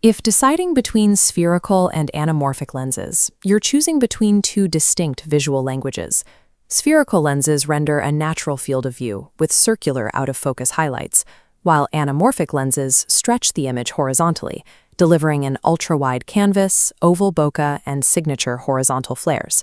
If deciding between spherical and anamorphic lenses, you're choosing between two distinct visual languages. Spherical lenses render a natural field of view with circular out-of-focus highlights, while anamorphic lenses stretch the image horizontally, delivering an ultra-wide canvas, oval bokeh, and signature horizontal flares.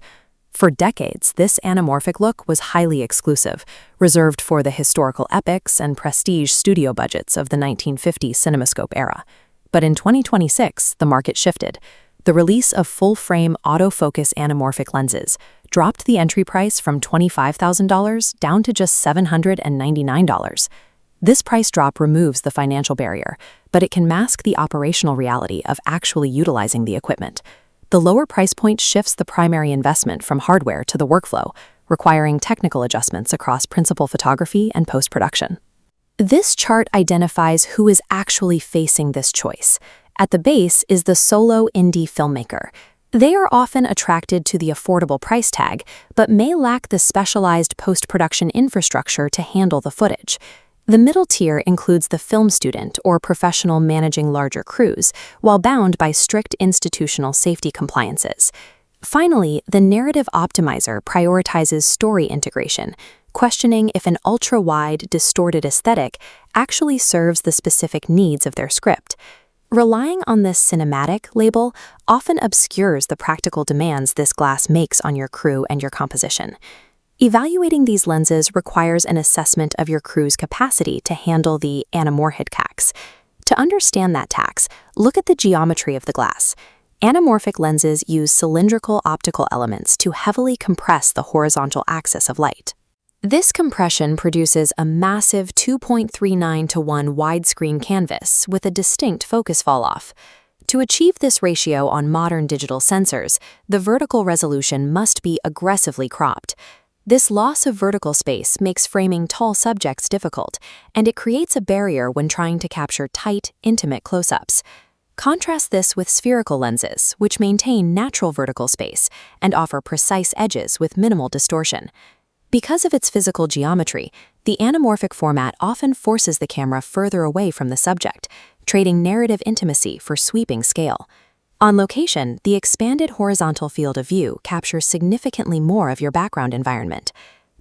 For decades, this anamorphic look was highly exclusive, reserved for the historical epics and prestige studio budgets of the 1950 CinemaScope era. But in 2026, the market shifted. The release of full-frame autofocus anamorphic lenses dropped the entry price from $25,000 down to just $799. This price drop removes the financial barrier, but it can mask the operational reality of actually utilizing the equipment. The lower price point shifts the primary investment from hardware to the workflow, requiring technical adjustments across principal photography and post-production. This chart identifies who is actually facing this choice. At the base is the solo indie filmmaker. They are often attracted to the affordable price tag, but may lack the specialized post-production infrastructure to handle the footage. The middle tier includes the film student or professional managing larger crews, while bound by strict institutional safety compliances. Finally, the narrative optimizer prioritizes story integration, questioning if an ultra-wide, distorted aesthetic actually serves the specific needs of their script. Relying on this cinematic label often obscures the practical demands this glass makes on your crew and your composition. Evaluating these lenses requires an assessment of your crew's capacity to handle the anamorphic tax. To understand that tax, look at the geometry of the glass. Anamorphic lenses use cylindrical optical elements to heavily compress the horizontal axis of light. This compression produces a massive 2.39:1 widescreen canvas with a distinct focus falloff. To achieve this ratio on modern digital sensors, the vertical resolution must be aggressively cropped. This loss of vertical space makes framing tall subjects difficult, and it creates a barrier when trying to capture tight, intimate close-ups. Contrast this with spherical lenses, which maintain natural vertical space and offer precise edges with minimal distortion. Because of its physical geometry, the anamorphic format often forces the camera further away from the subject, trading narrative intimacy for sweeping scale. On location, the expanded horizontal field of view captures significantly more of your background environment.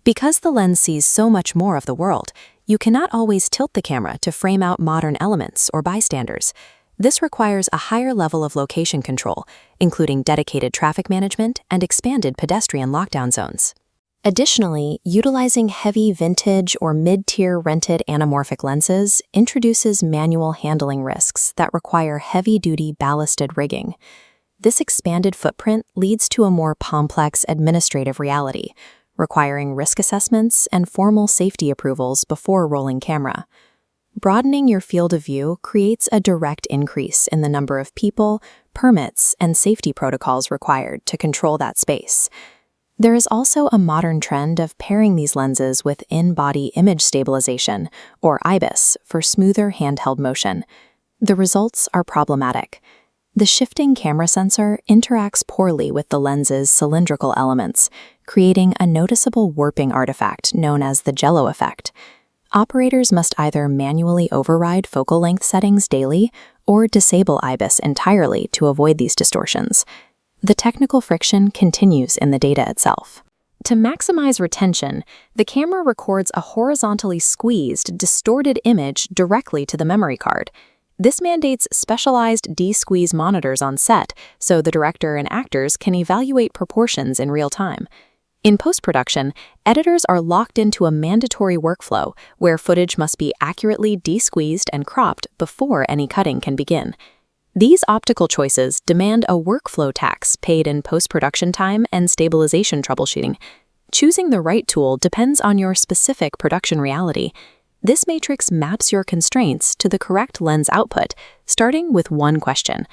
Because the lens sees so much more of the world, you cannot always tilt the camera to frame out modern elements or bystanders. This requires a higher level of location control, including dedicated traffic management and expanded pedestrian lockdown zones. Additionally, utilizing heavy vintage or mid-tier rented anamorphic lenses introduces manual handling risks that require heavy-duty ballasted rigging. This expanded footprint leads to a more complex administrative reality, requiring risk assessments and formal safety approvals before rolling camera. Broadening your field of view creates a direct increase in the number of people, permits, and safety protocols required to control that space. There is also a modern trend of pairing these lenses with in-body image stabilization, or IBIS, for smoother handheld motion. The results are problematic. The shifting camera sensor interacts poorly with the lens's cylindrical elements, creating a noticeable warping artifact known as the jello effect. Operators must either manually override focal length settings daily or disable IBIS entirely to avoid these distortions. The technical friction continues in the data itself. To maximize retention, the camera records a horizontally squeezed, distorted image directly to the memory card. This mandates specialized de-squeeze monitors on set so the director and actors can evaluate proportions in real time. In post-production, editors are locked into a mandatory workflow where footage must be accurately de-squeezed and cropped before any cutting can begin. These optical choices demand a workflow tax paid in post-production time and stabilization troubleshooting. Choosing the right tool depends on your specific production reality. This matrix maps your constraints to the correct lens output, starting with one question: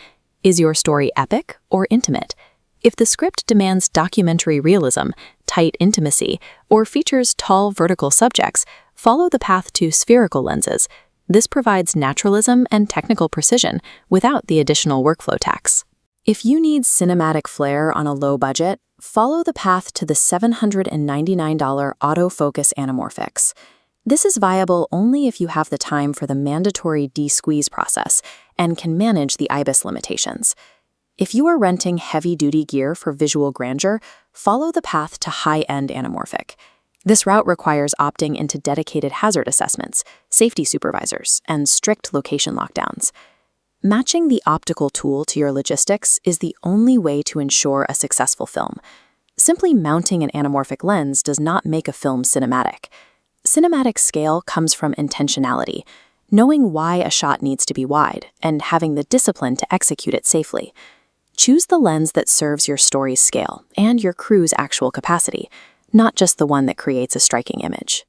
is your story epic or intimate? If the script demands documentary realism, tight intimacy, or features tall vertical subjects, follow the path to spherical lenses. This provides naturalism and technical precision without the additional workflow tax. If you need cinematic flair on a low budget, follow the path to the $799 autofocus anamorphics. This is viable only if you have the time for the mandatory de-squeeze process and can manage the IBIS limitations. If you are renting heavy-duty gear for visual grandeur, follow the path to high-end anamorphic. This route requires opting into dedicated hazard assessments, safety supervisors, and strict location lockdowns. Matching the optical tool to your logistics is the only way to ensure a successful film. Simply mounting an anamorphic lens does not make a film cinematic. Cinematic scale comes from intentionality, knowing why a shot needs to be wide, and having the discipline to execute it safely. Choose the lens that serves your story's scale and your crew's actual capacity, not just the one that creates a striking image.